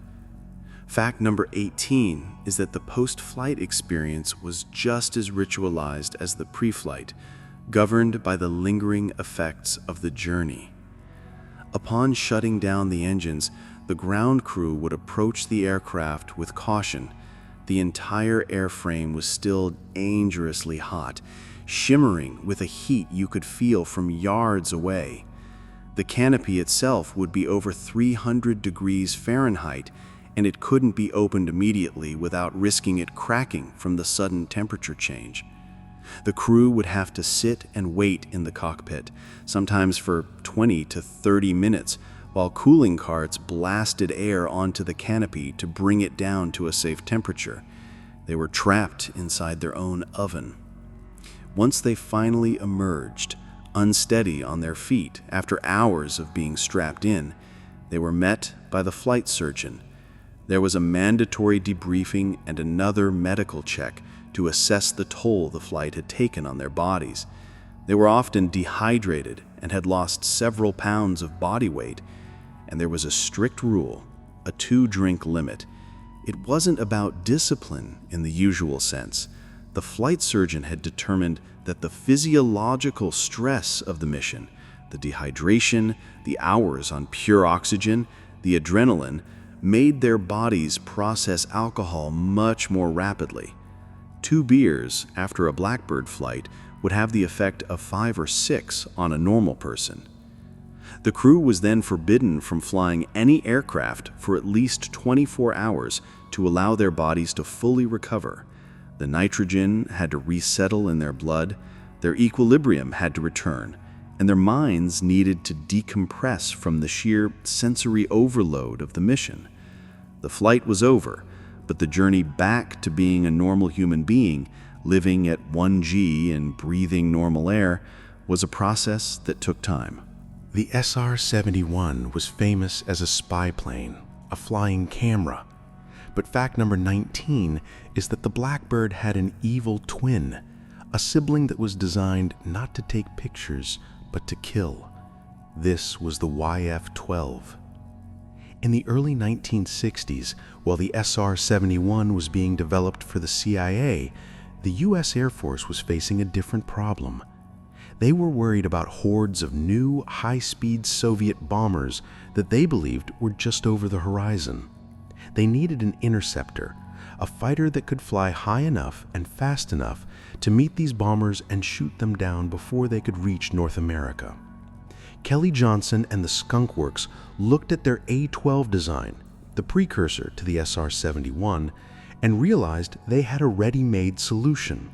Fact number 18 is that the post-flight experience was just as ritualized as the pre-flight, governed by the lingering effects of the journey. Upon shutting down the engines, the ground crew would approach the aircraft with caution, the entire airframe was still dangerously hot, shimmering with a heat you could feel from yards away. The canopy itself would be over 300 degrees Fahrenheit, and it couldn't be opened immediately without risking it cracking from the sudden temperature change. The crew would have to sit and wait in the cockpit, sometimes for 20 to 30 minutes, while cooling carts blasted air onto the canopy to bring it down to a safe temperature. They were trapped inside their own oven. Once they finally emerged, unsteady on their feet after hours of being strapped in, they were met by the flight surgeon. There was a mandatory debriefing and another medical check to assess the toll the flight had taken on their bodies. They were often dehydrated and had lost several pounds of body weight, and there was a strict rule, a 2-drink limit. It wasn't about discipline in the usual sense. The flight surgeon had determined that the physiological stress of the mission, the dehydration, the hours on pure oxygen, the adrenaline, made their bodies process alcohol much more rapidly. 2 beers after a Blackbird flight would have the effect of 5 or 6 on a normal person. The crew was then forbidden from flying any aircraft for at least 24 hours to allow their bodies to fully recover. The nitrogen had to resettle in their blood, their equilibrium had to return, and their minds needed to decompress from the sheer sensory overload of the mission. The flight was over, but the journey back to being a normal human being, living at 1G and breathing normal air, was a process that took time. The SR-71 was famous as a spy plane, a flying camera. But fact number 19 is that the Blackbird had an evil twin, a sibling that was designed not to take pictures, but to kill. This was the YF-12. In the early 1960s, while the SR-71 was being developed for the CIA, the U.S. Air Force was facing a different problem. They were worried about hordes of new, high-speed Soviet bombers that they believed were just over the horizon. They needed an interceptor, a fighter that could fly high enough and fast enough to meet these bombers and shoot them down before they could reach North America. Kelly Johnson and the Skunk Works looked at their A-12 design, the precursor to the SR-71, and realized they had a ready-made solution.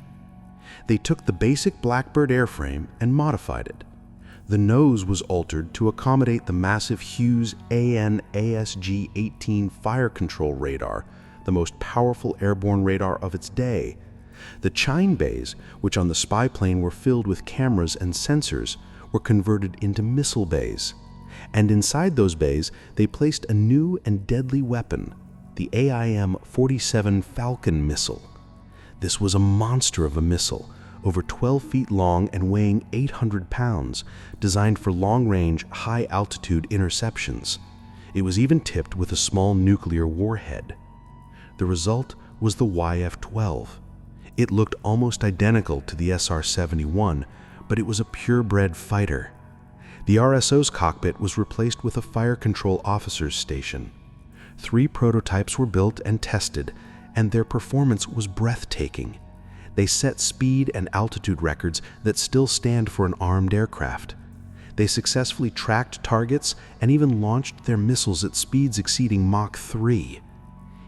They took the basic Blackbird airframe and modified it. The nose was altered to accommodate the massive Hughes AN/ASG-18 fire control radar, the most powerful airborne radar of its day. The chine bays, which on the spy plane were filled with cameras and sensors, were converted into missile bays. And inside those bays, they placed a new and deadly weapon, the AIM-47 Falcon missile. This was a monster of a missile, over 12 feet long and weighing 800 pounds, designed for long-range, high-altitude interceptions. It was even tipped with a small nuclear warhead. The result was the YF-12. It looked almost identical to the SR-71, but it was a purebred fighter. The RSO's cockpit was replaced with a fire control officer's station. 3 prototypes were built and tested, and their performance was breathtaking. They set speed and altitude records that still stand for an armed aircraft. They successfully tracked targets and even launched their missiles at speeds exceeding Mach 3.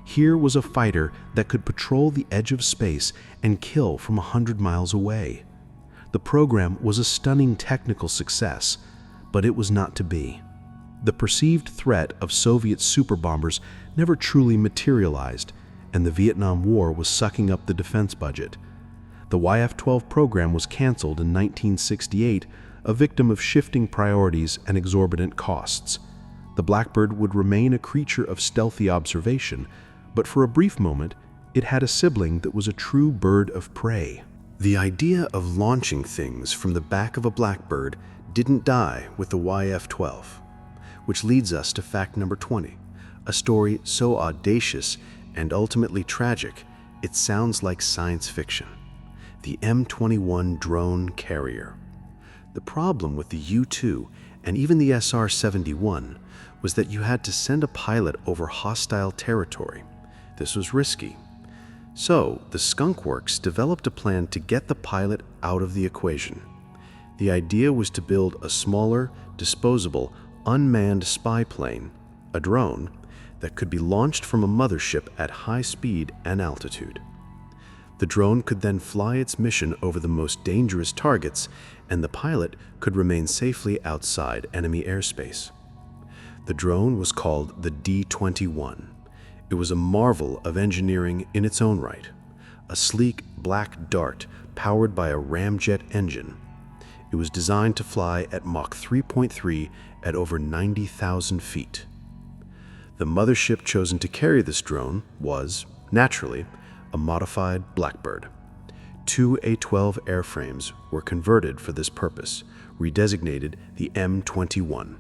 Here was a fighter that could patrol the edge of space and kill from 100 miles away. The program was a stunning technical success, but it was not to be. The perceived threat of Soviet superbombers never truly materialized, and the Vietnam War was sucking up the defense budget. The YF-12 program was canceled in 1968, a victim of shifting priorities and exorbitant costs. The Blackbird would remain a creature of stealthy observation, but for a brief moment, it had a sibling that was a true bird of prey. The idea of launching things from the back of a Blackbird didn't die with the YF-12, which leads us to fact number 20, a story so audacious and ultimately tragic, it sounds like science fiction. The M21 drone carrier. The problem with the U-2 and even the SR-71 was that you had to send a pilot over hostile territory. This was risky. So, the Skunk Works developed a plan to get the pilot out of the equation. The idea was to build a smaller, disposable, unmanned spy plane, a drone, that could be launched from a mothership at high speed and altitude. The drone could then fly its mission over the most dangerous targets, and the pilot could remain safely outside enemy airspace. The drone was called the D-21. It was a marvel of engineering in its own right, a sleek black dart powered by a ramjet engine. It was designed to fly at Mach 3.3 at over 90,000 feet. The mothership chosen to carry this drone was, naturally, a modified Blackbird. 2 A-12 airframes were converted for this purpose, redesignated the M-21.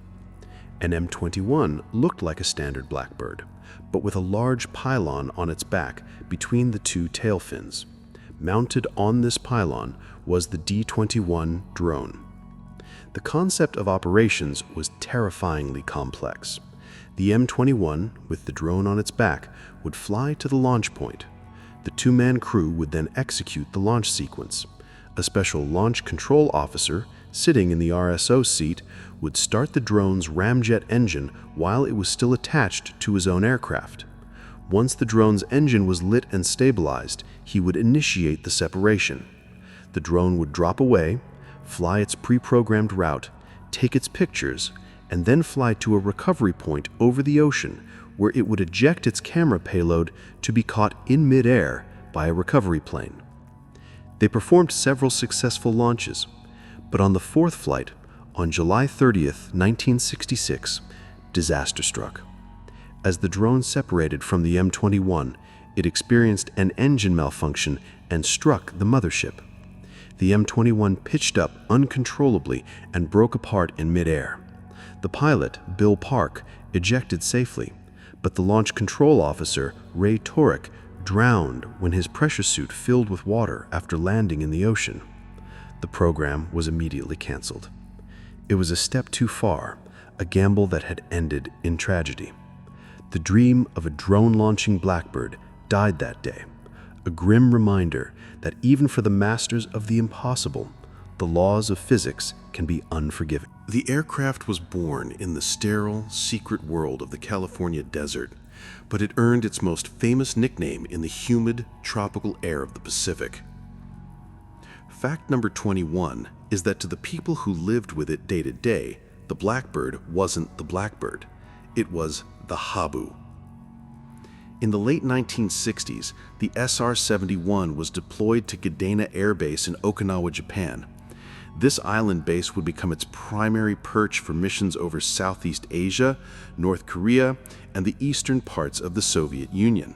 An M-21 looked like a standard Blackbird, but with a large pylon on its back between the two tail fins. Mounted on this pylon was the D-21 drone. The concept of operations was terrifyingly complex. The M-21, with the drone on its back, would fly to the launch point. The two-man crew would then execute the launch sequence. A special launch control officer, sitting in the RSO seat, would start the drone's ramjet engine while it was still attached to his own aircraft. Once the drone's engine was lit and stabilized, he would initiate the separation. The drone would drop away, fly its pre-programmed route, take its pictures, and then fly to a recovery point over the ocean where it would eject its camera payload to be caught in mid-air by a recovery plane. They performed several successful launches, but on the fourth flight, on July 30th, 1966, disaster struck. As the drone separated from the M-21, it experienced an engine malfunction and struck the mothership. The M-21 pitched up uncontrollably and broke apart in mid-air. The pilot, Bill Park, ejected safely, but the launch control officer, Ray Torek, drowned when his pressure suit filled with water after landing in the ocean. The program was immediately canceled. It was a step too far, a gamble that had ended in tragedy. The dream of a drone-launching Blackbird died that day, a grim reminder that even for the masters of the impossible, the laws of physics can be unforgiving. The aircraft was born in the sterile, secret world of the California desert, but it earned its most famous nickname in the humid, tropical air of the Pacific. Fact number 21 is that to the people who lived with it day to day, the Blackbird wasn't the Blackbird. It was the Habu. In the late 1960s, the SR-71 was deployed to Kadena Air Base in Okinawa, Japan. This island base would become its primary perch for missions over Southeast Asia, North Korea, and the eastern parts of the Soviet Union.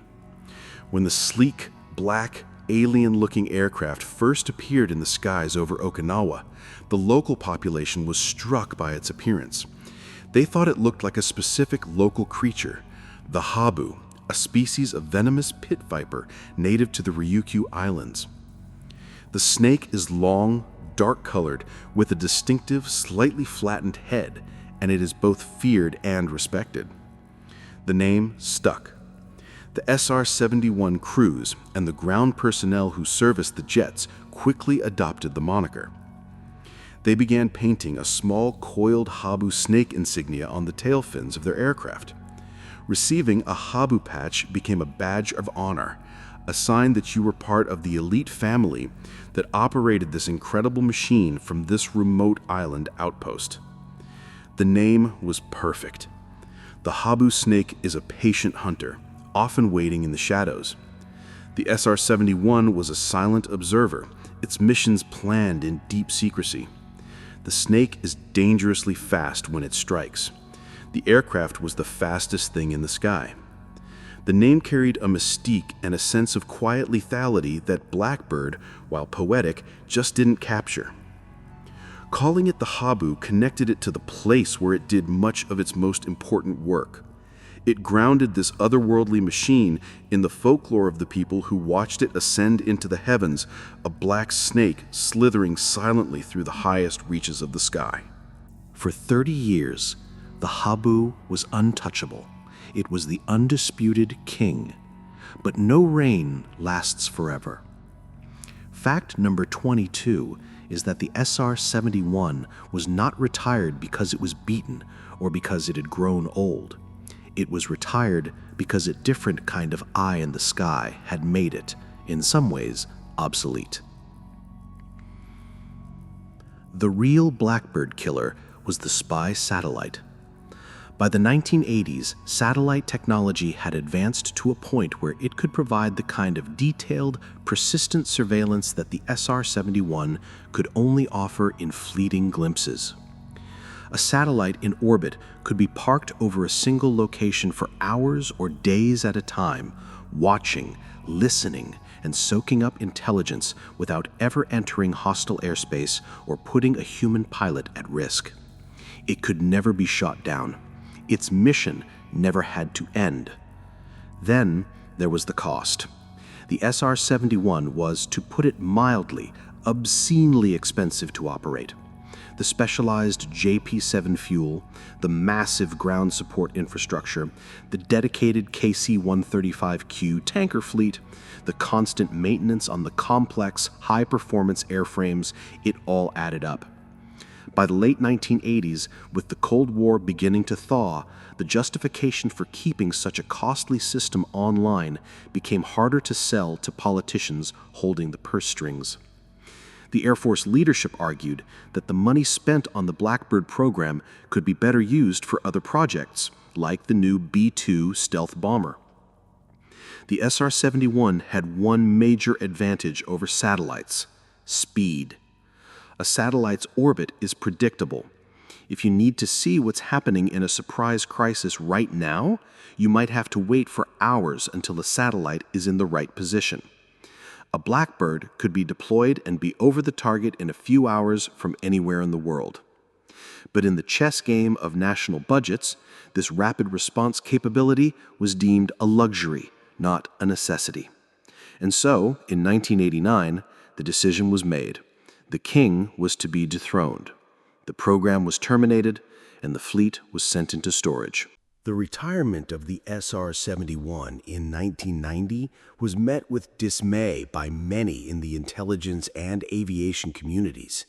When the sleek, black, alien-looking aircraft first appeared in the skies over Okinawa, the local population was struck by its appearance. They thought it looked like a specific local creature, the Habu, a species of venomous pit viper native to the Ryukyu Islands. The snake is long, dark-colored, with a distinctive, slightly flattened head, and it is both feared and respected. The name stuck. The SR-71 crews and the ground personnel who serviced the jets quickly adopted the moniker. They began painting a small coiled Habu snake insignia on the tail fins of their aircraft. Receiving a Habu patch became a badge of honor, a sign that you were part of the elite family that operated this incredible machine from this remote island outpost. The name was perfect. The Habu snake is a patient hunter, often waiting in the shadows. The SR-71 was a silent observer, its missions planned in deep secrecy. The snake is dangerously fast when it strikes. The aircraft was the fastest thing in the sky. The name carried a mystique and a sense of quiet lethality that Blackbird, while poetic, just didn't capture. Calling it the Habu connected it to the place where it did much of its most important work. It grounded this otherworldly machine in the folklore of the people who watched it ascend into the heavens, a black snake slithering silently through the highest reaches of the sky. For 30 years, the Habu was untouchable. It was the undisputed king. But no rain lasts forever. Fact number 22 is that the SR-71 was not retired because it was beaten or because it had grown old. It was retired because a different kind of eye in the sky had made it, in some ways, obsolete. The real Blackbird killer was the spy satellite. By the 1980s, satellite technology had advanced to a point where it could provide the kind of detailed, persistent surveillance that the SR-71 could only offer in fleeting glimpses. A satellite in orbit could be parked over a single location for hours or days at a time, watching, listening, and soaking up intelligence without ever entering hostile airspace or putting a human pilot at risk. It could never be shot down. Its mission never had to end. Then there was the cost. The SR-71 was, to put it mildly, obscenely expensive to operate. The specialized JP-7 fuel, the massive ground support infrastructure, the dedicated KC-135Q tanker fleet, the constant maintenance on the complex, high-performance airframes, it all added up. By the late 1980s, with the Cold War beginning to thaw, the justification for keeping such a costly system online became harder to sell to politicians holding the purse strings. The Air Force leadership argued that the money spent on the Blackbird program could be better used for other projects, like the new B-2 stealth bomber. The SR-71 had one major advantage over satellites: speed. A satellite's orbit is predictable. If you need to see what's happening in a surprise crisis right now, you might have to wait for hours until the satellite is in the right position. A Blackbird could be deployed and be over the target in a few hours from anywhere in the world. But in the chess game of national budgets, this rapid response capability was deemed a luxury, not a necessity. And so, in 1989, the decision was made. The king was to be dethroned. The program was terminated, and the fleet was sent into storage. The retirement of the SR-71 in 1990 was met with dismay by many in the intelligence and aviation communities.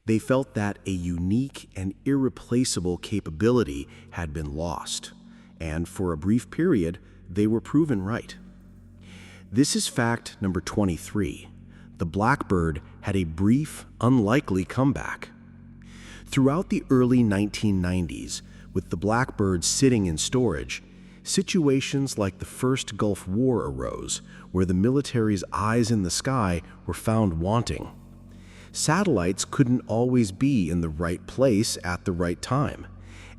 They felt that a unique and irreplaceable capability had been lost, and for a brief period, they were proven right. This is fact number 23. The Blackbird had a brief, unlikely comeback. Throughout the early 1990s, with the Blackbird sitting in storage, situations like the first Gulf War arose, where the military's eyes in the sky were found wanting. Satellites couldn't always be in the right place at the right time,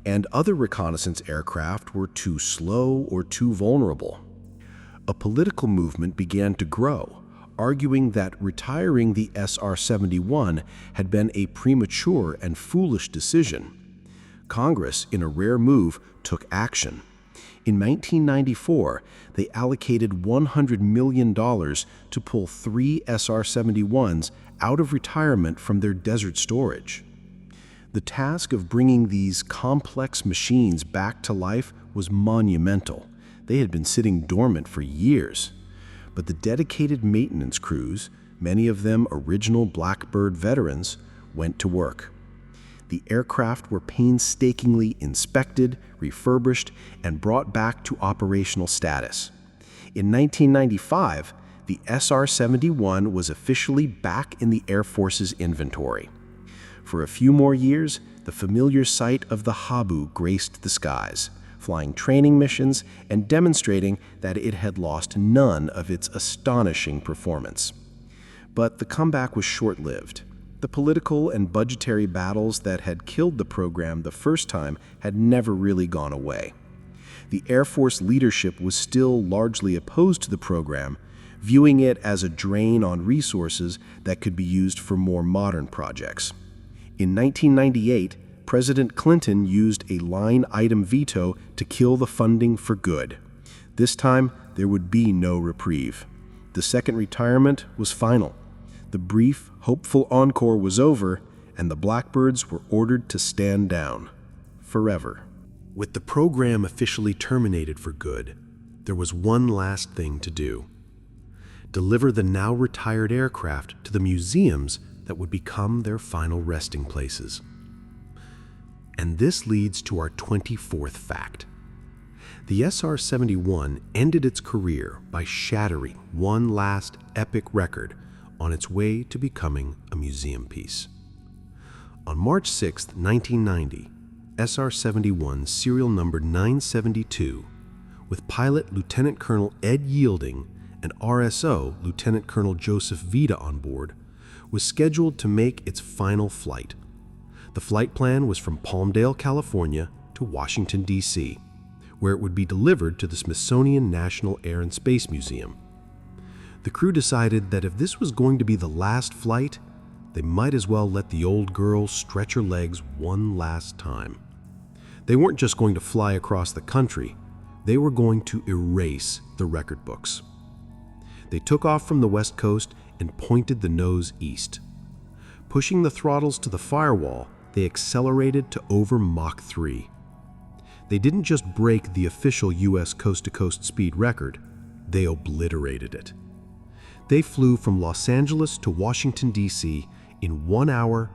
and other reconnaissance aircraft were too slow or too vulnerable. A political movement began to grow, arguing that retiring the SR-71 had been a premature and foolish decision. Congress, in a rare move, took action. In 1994, they allocated $100 million to pull 3 SR-71s out of retirement from their desert storage. The task of bringing these complex machines back to life was monumental. They had been sitting dormant for years. But the dedicated maintenance crews, many of them original Blackbird veterans, went to work. The aircraft were painstakingly inspected, refurbished, and brought back to operational status. In 1995, the SR-71 was officially back in the Air Force's inventory. For a few more years, the familiar sight of the Habu graced the skies, flying training missions and demonstrating that it had lost none of its astonishing performance. But the comeback was short-lived. The political and budgetary battles that had killed the program the first time had never really gone away. The Air Force leadership was still largely opposed to the program, viewing it as a drain on resources that could be used for more modern projects. In 1998, President Clinton used a line-item veto to kill the funding for good. This time, there would be no reprieve. The second retirement was final. The brief, hopeful encore was over, and the Blackbirds were ordered to stand down. Forever. With the program officially terminated for good, There was one last thing to do: deliver the now retired aircraft to the museums that would become their final resting places. And this leads to our 24th fact. The SR-71 ended its career by shattering one last epic record on its way to becoming a museum piece. On March 6, 1990, SR-71 serial number 972, with pilot Lieutenant Colonel Ed Yielding and RSO Lieutenant Colonel Joseph Vida on board, was scheduled to make its final flight. The flight plan was from Palmdale, California to Washington, D.C., where it would be delivered to the Smithsonian National Air and Space Museum. The crew decided that if this was going to be the last flight, they might as well let the old girl stretch her legs one last time. They weren't just going to fly across the country, they were going to erase the record books. They took off from the West Coast and pointed the nose east. Pushing the throttles to the firewall, they accelerated to over Mach 3. They didn't just break the official U.S. coast-to-coast speed record, they obliterated it. They flew from Los Angeles to Washington, D.C. in 1 hour,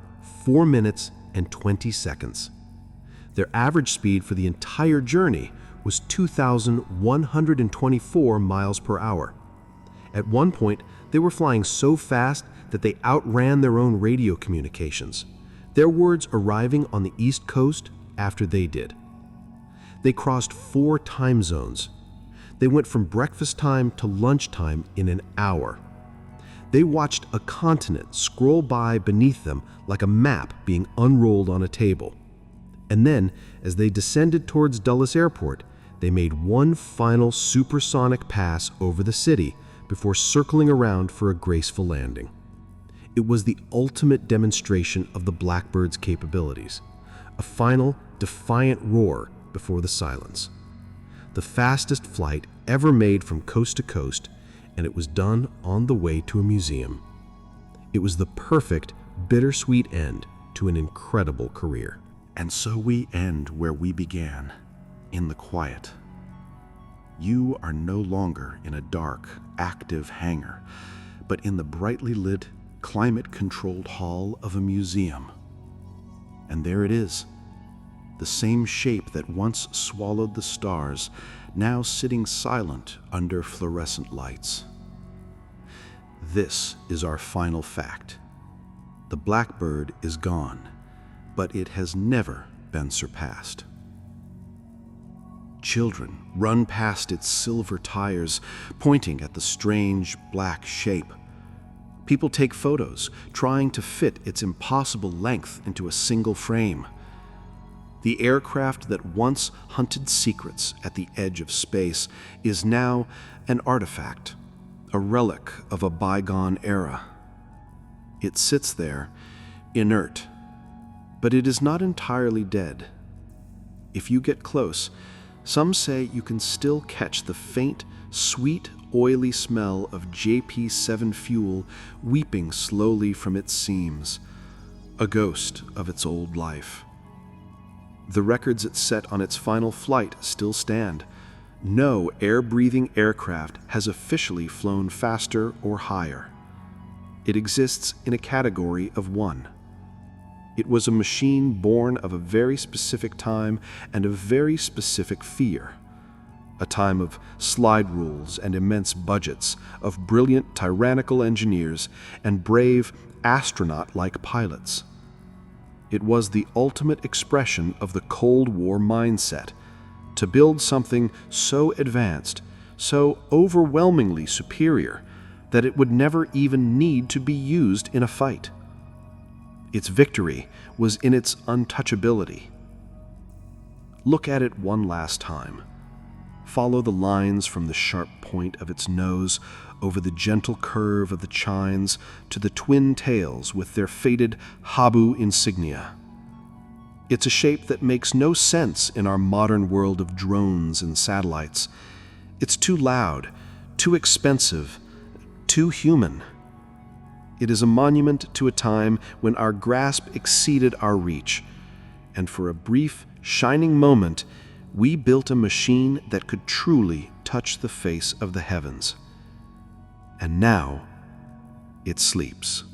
4 minutes, and 20 seconds. Their average speed for the entire journey was 2,124 miles per hour. At one point, they were flying so fast that they outran their own radio communications, their words arriving on the East Coast after they did. They crossed 4 time zones. They went from breakfast time to lunchtime in an hour. They watched a continent scroll by beneath them like a map being unrolled on a table. And then, as they descended towards Dulles Airport, they made one final supersonic pass over the city before circling around for a graceful landing. It was the ultimate demonstration of the Blackbird's capabilities, a final, defiant roar before the silence. The fastest flight ever made from coast to coast, and it was done on the way to a museum. It was the perfect, bittersweet end to an incredible career. And so we end where we began, in the quiet. You are no longer in a dark, active hangar, but in the brightly lit, climate-controlled hall of a museum. And there it is, the same shape that once swallowed the stars, now sitting silent under fluorescent lights. This is our final fact. The Blackbird is gone, but it has never been surpassed. Children run past its silver tires, pointing at the strange black shape. People take photos, trying to fit its impossible length into a single frame. The aircraft that once hunted secrets at the edge of space is now an artifact, a relic of a bygone era. It sits there, inert, but it is not entirely dead. If you get close, some say you can still catch the faint, sweet, oily smell of JP-7 fuel weeping slowly from its seams, a ghost of its old life. The records it set on its final flight still stand. No air-breathing aircraft has officially flown faster or higher. It exists in a category of one. It was a machine born of a very specific time and a very specific fear. A time of slide rules and immense budgets, of brilliant tyrannical engineers and brave astronaut-like pilots. It was the ultimate expression of the Cold War mindset, to build something so advanced, so overwhelmingly superior, that it would never even need to be used in a fight. Its victory was in its untouchability. Look at it one last time. Follow the lines from the sharp point of its nose over the gentle curve of the chines to the twin tails with their faded Habu insignia. It's a shape that makes no sense in our modern world of drones and satellites. It's too loud, too expensive, too human. It is a monument to a time when our grasp exceeded our reach, and for a brief, shining moment, we built a machine that could truly touch the face of the heavens. And now, it sleeps.